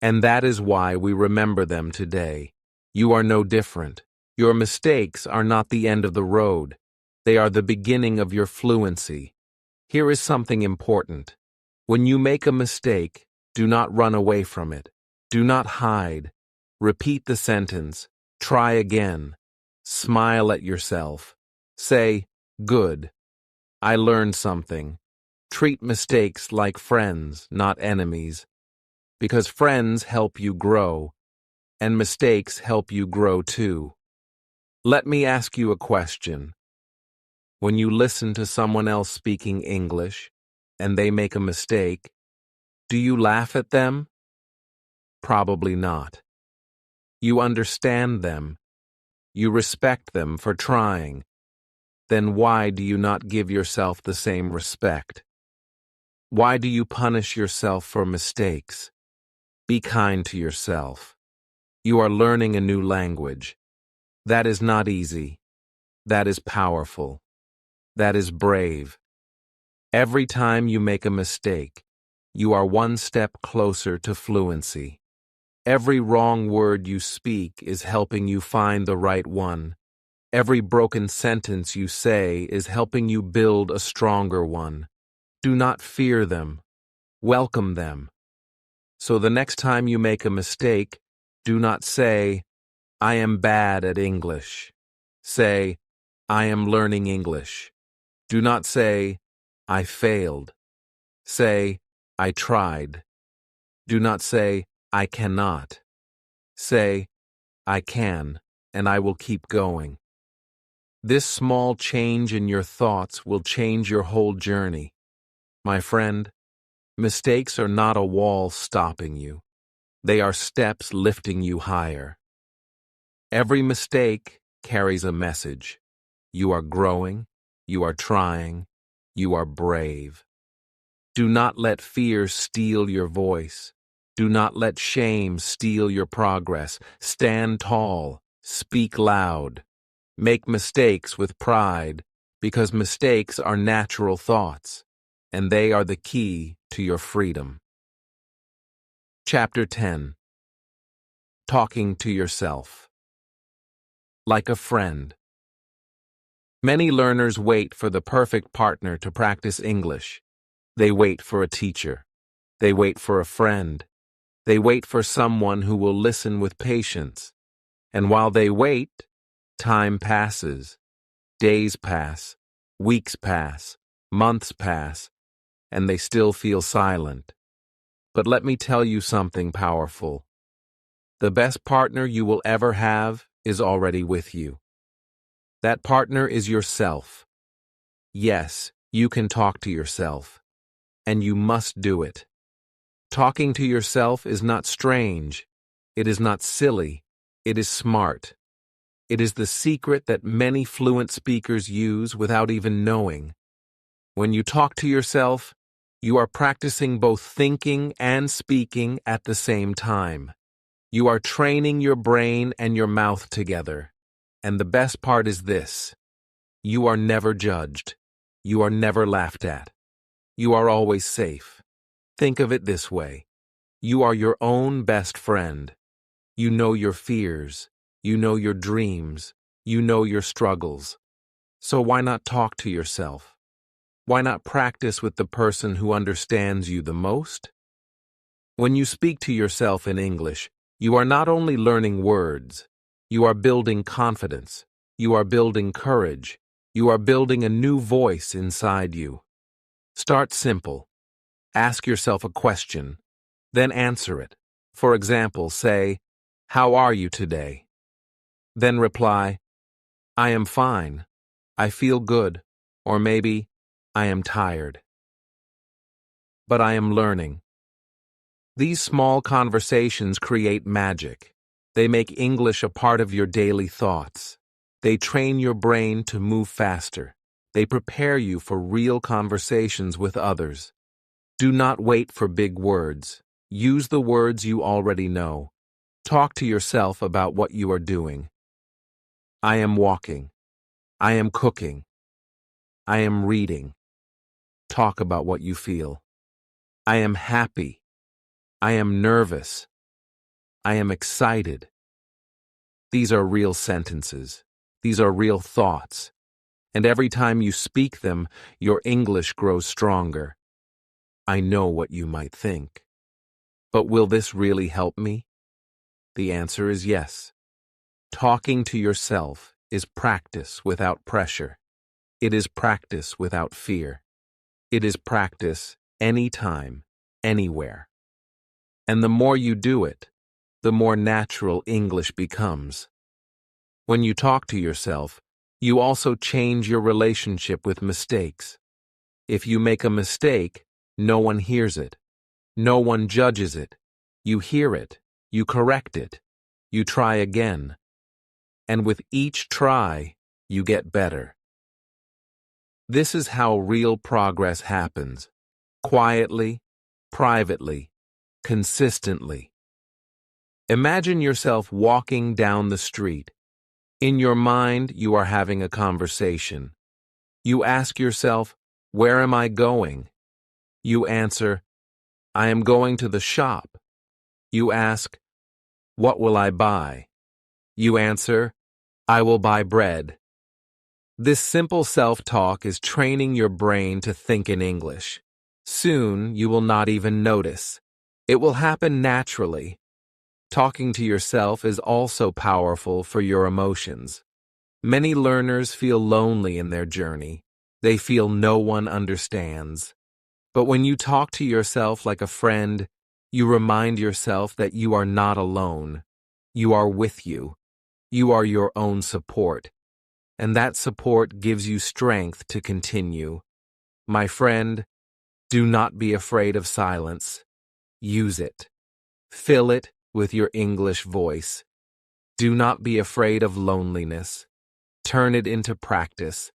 And that is why we remember them today. You are no different. Your mistakes are not the end of the road. They are the beginning of your fluency. Here is something important. When you make a mistake, do not run away from it. Do not hide. Repeat the sentence. Try again. Smile at yourself. Say, "Good. I learned something." Treat mistakes like friends, not enemies. Because friends help you grow, and mistakes help you grow too. Let me ask you a question. When you listen to someone else speaking English, and they make a mistake, do you laugh at them? Probably not. You understand them. You respect them for trying. Then why do you not give yourself the same respect? Why do you punish yourself for mistakes? Be kind to yourself. You are learning a new language. That is not easy. That is powerful. That is brave. Every time you make a mistake, you are one step closer to fluency. Every wrong word you speak is helping you find the right one. Every broken sentence you say is helping you build a stronger one. Do not fear them. Welcome them. So the next time you make a mistake, do not say, "I am bad at English." Say, "I am learning English." Do not say, "I failed." Say, "I tried." Do not say, "I cannot." Say, "I can, and I will keep going." This small change in your thoughts will change your whole journey. My friend, mistakes are not a wall stopping you. They are steps lifting you higher. Every mistake carries a message. You are growing, you are trying, you are brave. Do not let fear steal your voice. Do not let shame steal your progress. Stand tall, speak loud. Make mistakes with pride, because mistakes are natural thoughts, and they are the key to your freedom. Chapter 10. Talking to yourself. Like a friend. Many learners wait for the perfect partner to practice English. They wait for a teacher. They wait for a friend. They wait for someone who will listen with patience. And while they wait, time passes. Days pass. Weeks pass. Months pass. And they still feel silent. But let me tell you something powerful. The best partner you will ever have is already with you. That partner is yourself. Yes, you can talk to yourself. And you must do it. Talking to yourself is not strange. It is not silly. It is smart. It is the secret that many fluent speakers use without even knowing. When you talk to yourself, you are practicing both thinking and speaking at the same time. You are training your brain and your mouth together. And the best part is this: you are never judged. You are never laughed at. You are always safe. Think of it this way. You are your own best friend. You know your fears. You know your dreams. You know your struggles. So why not talk to yourself? Why not practice with the person who understands you the most? When you speak to yourself in English, you are not only learning words, you are building confidence, you are building courage, you are building a new voice inside you. Start simple. Ask yourself a question, then answer it. For example, say, "How are you today?" Then reply, "I am fine. I feel good." Or maybe, "I am tired. But I am learning." These small conversations create magic. They make English a part of your daily thoughts. They train your brain to move faster. They prepare you for real conversations with others. Do not wait for big words. Use the words you already know. Talk to yourself about what you are doing. I am walking. I am cooking. I am reading. Talk about what you feel. I am happy. I am nervous. I am excited. These are real sentences. These are real thoughts. And every time you speak them, your English grows stronger. I know what you might think. But will this really help me? The answer is yes. Talking to yourself is practice without pressure. It is practice without fear. It is practice anytime, anywhere. And the more you do it, the more natural English becomes. When you talk to yourself, you also change your relationship with mistakes. If you make a mistake, no one hears it. No one judges it. You hear it. You correct it. You try again. And with each try, you get better. This is how real progress happens. Quietly, privately, consistently. Imagine yourself walking down the street. In your mind, you are having a conversation. You ask yourself, "Where am I going?" You answer, "I am going to the shop." You ask, "What will I buy?" You answer, "I will buy bread." This simple self-talk is training your brain to think in English. Soon, you will not even notice. It will happen naturally. Talking to yourself is also powerful for your emotions. Many learners feel lonely in their journey. They feel no one understands. But when you talk to yourself like a friend, you remind yourself that you are not alone. You are with you. You are your own support. And that support gives you strength to continue. My friend, do not be afraid of silence. Use it. Fill it with your English voice. Do not be afraid of loneliness. Turn it into practice.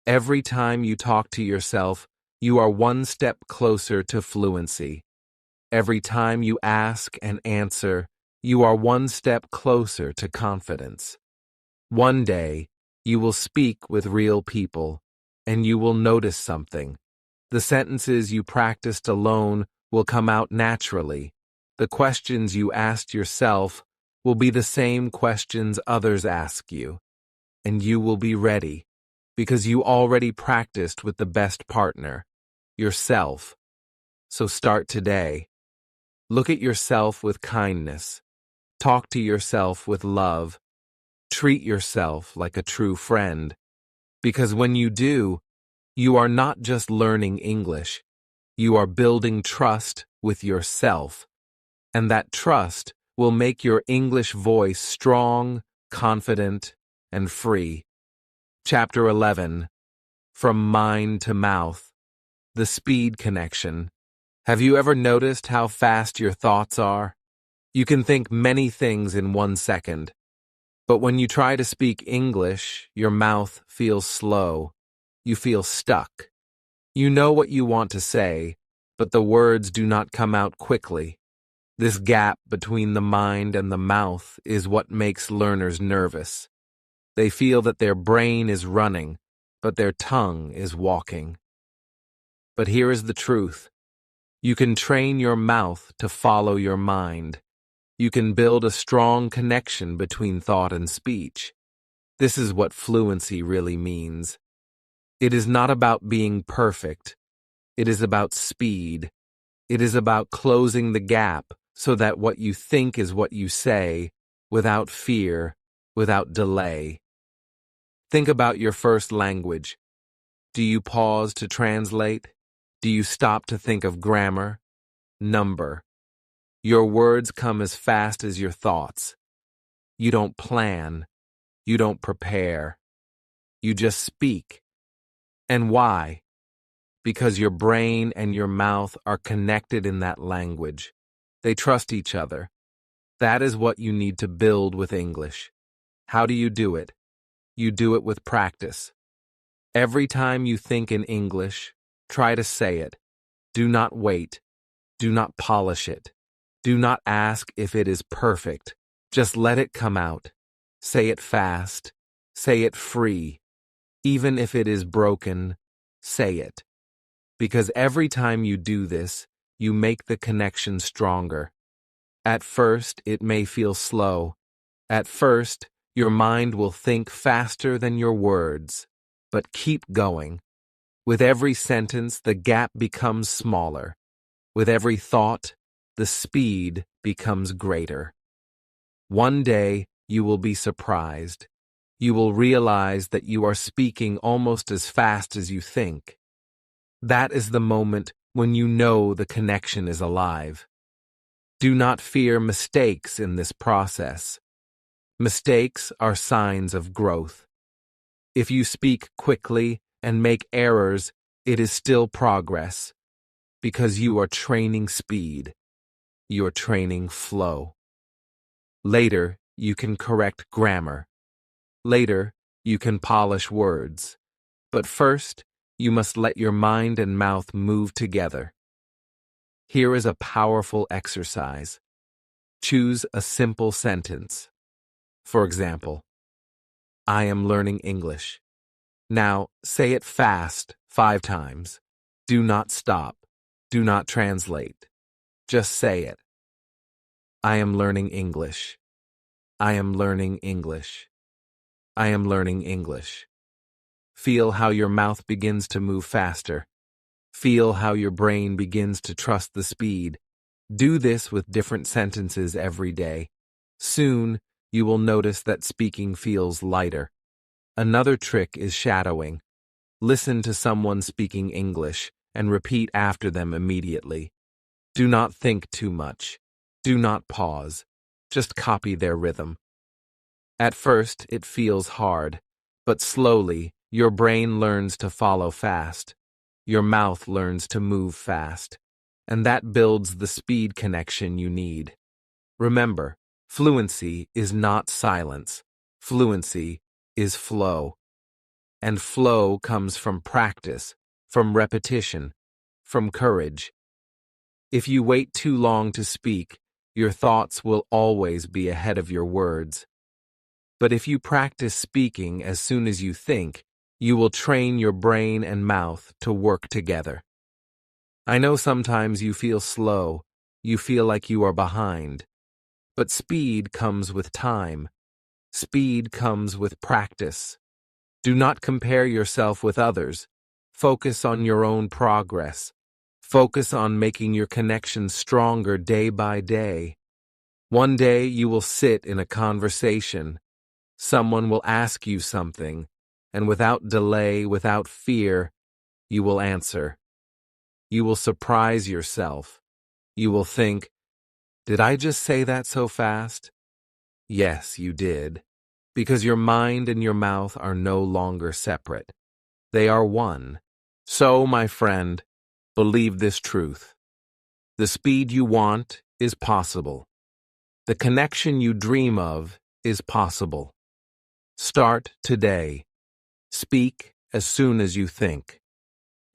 Every time you talk to yourself, you are one step closer to fluency. Every time you ask and answer, you are one step closer to confidence. One day, you will speak with real people, and you will notice something. The sentences you practiced alone will come out naturally. The questions you asked yourself will be the same questions others ask you. And you will be ready, because you already practiced with the best partner, yourself. So start today. Look at yourself with kindness. Talk to yourself with love. Treat yourself like a true friend. Because when you do, you are not just learning English. You are building trust with yourself. And that trust will make your English voice strong, confident, and free. Chapter 11. From Mind to Mouth. The speed connection. Have you ever noticed how fast your thoughts are? You can think many things in 1 second. But when you try to speak English, your mouth feels slow. You feel stuck. You know what you want to say, but the words do not come out quickly. This gap between the mind and the mouth is what makes learners nervous. They feel that their brain is running, but their tongue is walking. But here is the truth. You can train your mouth to follow your mind. You can build a strong connection between thought and speech. This is what fluency really means. It is not about being perfect. It is about speed. It is about closing the gap so that what you think is what you say, without fear, without delay. Think about your first language. Do you pause to translate? Do you stop to think of grammar? Number. Your words come as fast as your thoughts. You don't plan. You don't prepare. You just speak. And why? Because your brain and your mouth are connected in that language. They trust each other. That is what you need to build with English. How do you do it? You do it with practice. Every time you think in English, try to say it. Do not wait. Do not polish it. Do not ask if it is perfect. Just let it come out. Say it fast. Say it free. Even if it is broken, say it. Because every time you do this, you make the connection stronger. At first, it may feel slow. At first, your mind will think faster than your words. But keep going. With every sentence, the gap becomes smaller. With every thought, the speed becomes greater. One day, you will be surprised. You will realize that you are speaking almost as fast as you think. That is the moment when you know the connection is alive. Do not fear mistakes in this process. Mistakes are signs of growth. If you speak quickly and make errors, it is still progress, because you are training speed. You are training flow. Later, you can correct grammar. Later, you can polish words. But first, you must let your mind and mouth move together. Here is a powerful exercise. Choose a simple sentence. For example, I am learning English. Now, say it fast 5 times. Do not stop. Do not translate. Just say it. I am learning English. I am learning English. I am learning English. Feel how your mouth begins to move faster. Feel how your brain begins to trust the speed. Do this with different sentences every day. Soon, you will notice that speaking feels lighter. Another trick is shadowing. Listen to someone speaking English and repeat after them immediately. Do not think too much. Do not pause. Just copy their rhythm. At first, it feels hard, but slowly, your brain learns to follow fast. Your mouth learns to move fast, and that builds the speed connection you need. Remember, fluency is not silence. Fluency is flow. And flow comes from practice, from repetition, from courage. If you wait too long to speak, your thoughts will always be ahead of your words. But if you practice speaking as soon as you think, you will train your brain and mouth to work together. I know sometimes you feel slow, you feel like you are behind. But speed comes with time. Speed comes with practice. Do not compare yourself with others. Focus on your own progress. Focus on making your connection stronger day by day. One day you will sit in a conversation. Someone will ask you something, and without delay, without fear, you will answer. You will surprise yourself. You will think, did I just say that so fast? Yes, you did, because your mind and your mouth are no longer separate. They are one. So, my friend, believe this truth. The speed you want is possible. The connection you dream of is possible. Start today. Speak as soon as you think.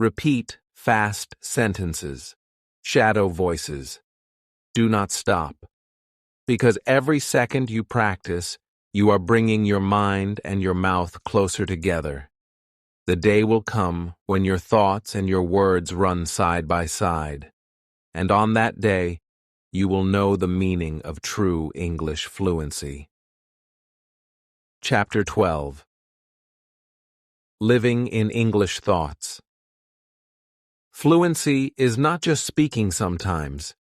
Repeat fast sentences. Shadow voices. Do not stop. Because every second you practice, you are bringing your mind and your mouth closer together. The day will come when your thoughts and your words run side by side. And on that day, you will know the meaning of true English fluency. Chapter 12. Living in English Thoughts. Fluency is not just speaking sometimes.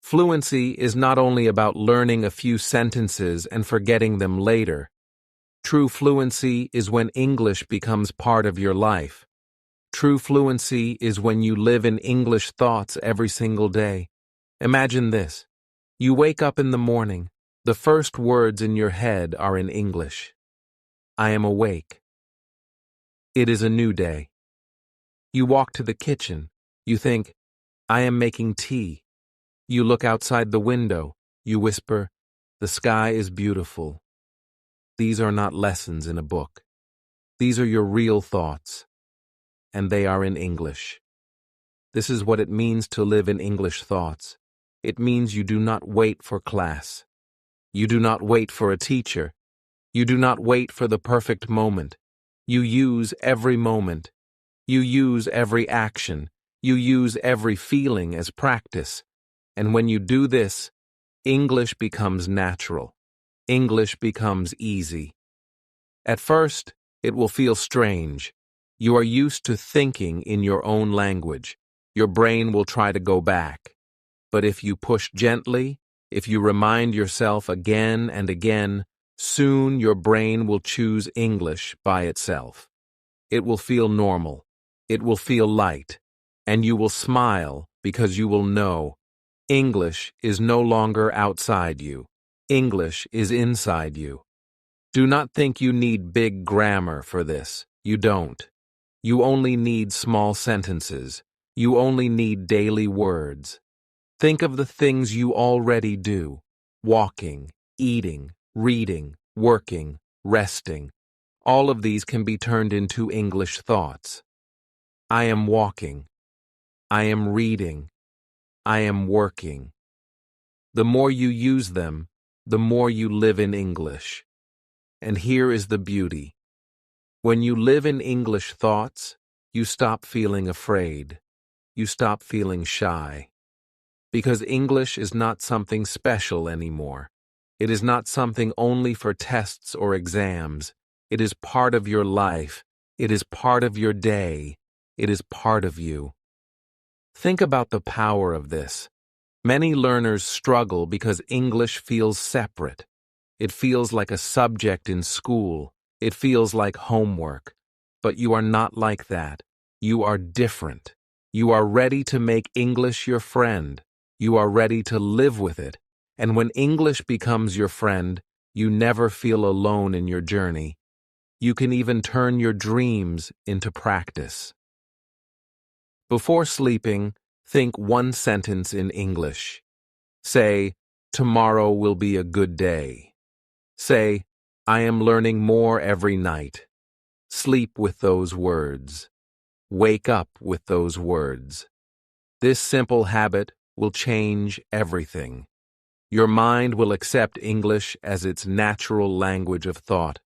Fluency is not only about learning a few sentences and forgetting them later. True fluency is when English becomes part of your life. True fluency is when you live in English thoughts every single day. Imagine this. You wake up in the morning. The first words in your head are in English. I am awake. It is a new day. You walk to the kitchen. You think, I am making tea. You look outside the window. You whisper, the sky is beautiful. These are not lessons in a book. These are your real thoughts. And they are in English. This is what it means to live in English thoughts. It means you do not wait for class. You do not wait for a teacher. You do not wait for the perfect moment. You use every moment. You use every action. You use every feeling as practice. And when you do this, English becomes natural. English becomes easy. At first, it will feel strange. You are used to thinking in your own language. Your brain will try to go back. But if you push gently, if you remind yourself again and again, soon your brain will choose English by itself. It will feel normal. It will feel light. And you will smile because you will know English is no longer outside you. English is inside you. Do not think you need big grammar for this. You don't. You only need small sentences. You only need daily words. Think of the things you already do: walking, eating, reading, working, resting. All of these can be turned into English thoughts. I am walking. I am reading. I am working. The more you use them, the more you live in English. And here is the beauty. When you live in English thoughts, you stop feeling afraid. You stop feeling shy. Because English is not something special anymore. It is not something only for tests or exams. It is part of your life. It is part of your day. It is part of you. Think about the power of this. Many learners struggle because English feels separate. It feels like a subject in school. It feels like homework. But you are not like that. You are different. You are ready to make English your friend. You are ready to live with it. And when English becomes your friend, you never feel alone in your journey. You can even turn your dreams into practice. Before sleeping, think one sentence in English. Say, tomorrow will be a good day. Say, I am learning more every night. Sleep with those words. Wake up with those words. This simple habit will change everything. Your mind will accept English as its natural language of thought.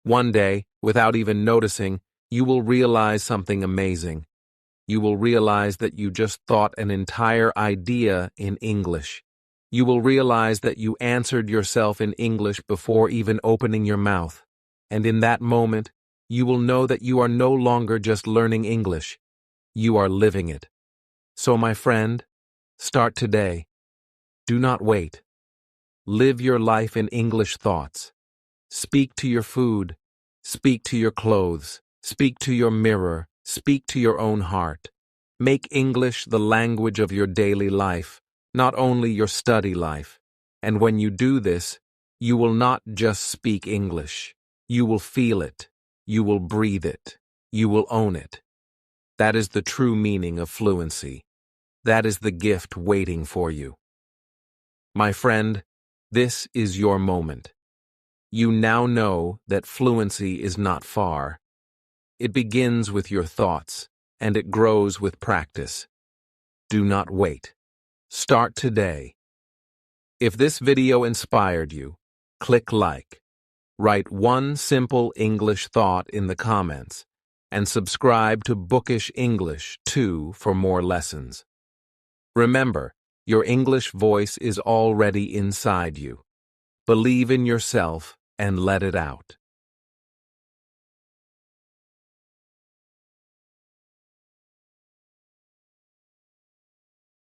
One day, without even noticing, you will realize something amazing. You will realize that you just thought an entire idea in English. You will realize that you answered yourself in English before even opening your mouth. And in that moment, you will know that you are no longer just learning English. You are living it. So, my friend, start today. Do not wait. Live your life in English thoughts. Speak to your food. Speak to your clothes. Speak to your mirror. Speak to your own heart. Make English the language of your daily life, not only your study life. And when you do this, you will not just speak English. You will feel it. You will breathe it. You will own it. That is the true meaning of fluency. That is the gift waiting for you. My friend, this is your moment. You now know that fluency is not far. It begins with your thoughts, and it grows with practice. Do not wait. Start today. If this video inspired you, click like. Write one simple English thought in the comments, and subscribe to Bookish English 2 for more lessons. Remember, your English voice is already inside you. Believe in yourself and let it out.